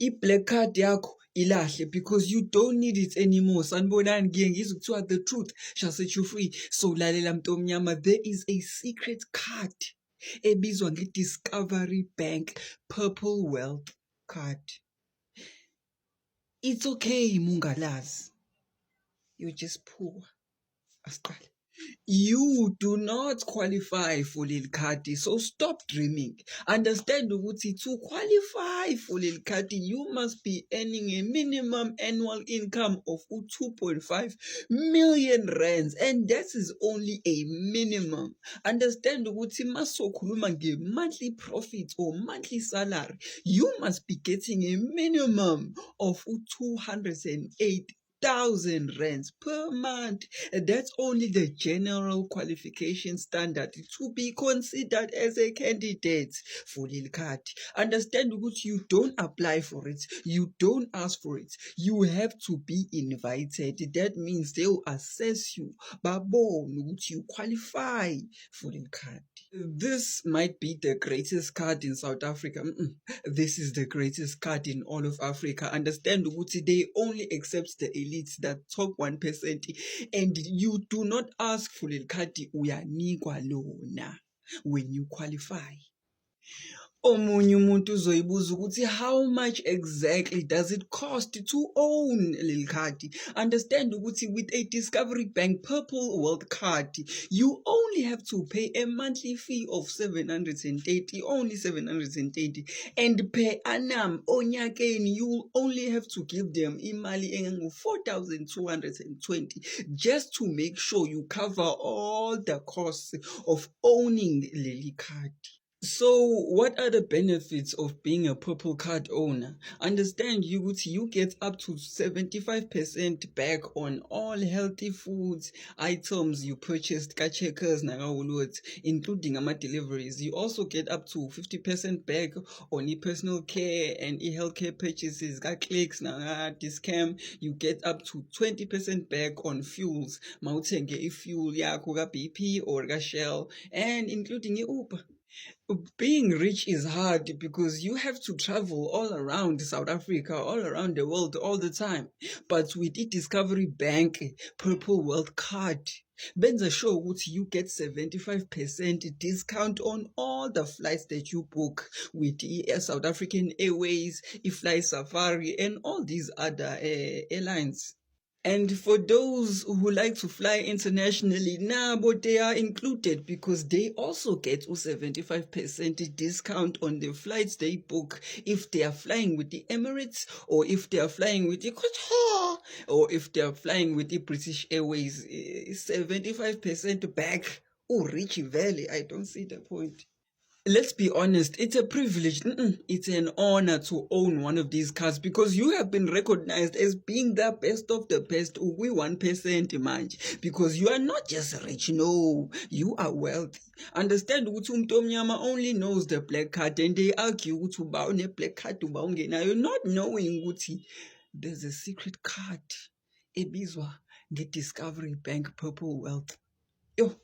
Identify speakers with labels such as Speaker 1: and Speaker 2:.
Speaker 1: I-black card yakho ilahle because you don't need it anymore. Sanibonani, ngiye ngizwe kuthiwa the truth shall set you free. So lalela mntomnyama, there is a secret card ebizwa nge-Discovery Bank Purple Wealth Card. It's okay mungalazi. You're just poor. Asiqale. You do not qualify for leli khadi, so stop dreaming. Understand ukuthi to qualify for leli khadi, you must be earning a minimum annual income of 2.5 million rands, and that is only a minimum. Understand ukuthi masokhuluma nge-monthly profit or monthly salary, you must be getting a minimum of 208,000 rands per month. That's only the general qualification standard to be considered as a candidate for leli khadi. Understand ukuthi you don't apply for it, you don't ask for it, you have to be invited. That means they will assess you, babone ukuthi you qualify for leli khadi. This might be the greatest card in South Africa. This is the greatest card in all of Africa. Understand ukuthi they only accept the elites, that top 1%, and you do not ask for leli khadi, uyanikwa lona when you qualify. Omunye umuntu uzoyibuza ukuthi how much exactly does it cost to own leli khadi? Understand ukuthi with a Discovery Bank Purple Wealth Card, you only have to pay a monthly fee of 730, only 730, and per annum onyakeni you will only have to give them imali engango 4,220 just to make sure you cover all the costs of owning leli khadi. So, what are the benefits of being a purple card owner? Understand you get up to 75% back on all healthy foods items you purchased, checkers, including deliveries. You also get up to 50% back on e-personal care and e-healthcare purchases, clicks, discam. You get up to 20% back on fuels, mautenge fuel yakho BP or Shell, and including Uber. Being rich is hard because you have to travel all around South Africa, all around the world, all the time. But with the Discovery Bank Purple Wealth Card, benza sure ukuthi you get 75% discount on all the flights that you book with the South African Airways, Fly Safari, and all these other airlines. And for those who like to fly internationally, but they are included because they also get a 75% discount on the flights they book if they are flying with the Emirates, or if they are flying with the Qatar, or if they are flying with the British Airways. 75% back. Oh, Richie Valley, I don't see the point. Let's be honest, it's a privilege, it's an honor to own one of these cars because you have been recognized as being the best of the best, we 1% manje, because you are not just rich, no, you are wealthy. Understand ukuthi umntomnyama only knows the black card, and they argue ukuthi uba une black card uba ungenayo, not knowing ukuthi there's a secret card ebizwa nge-Discovery Bank Purple Wealth. Yo.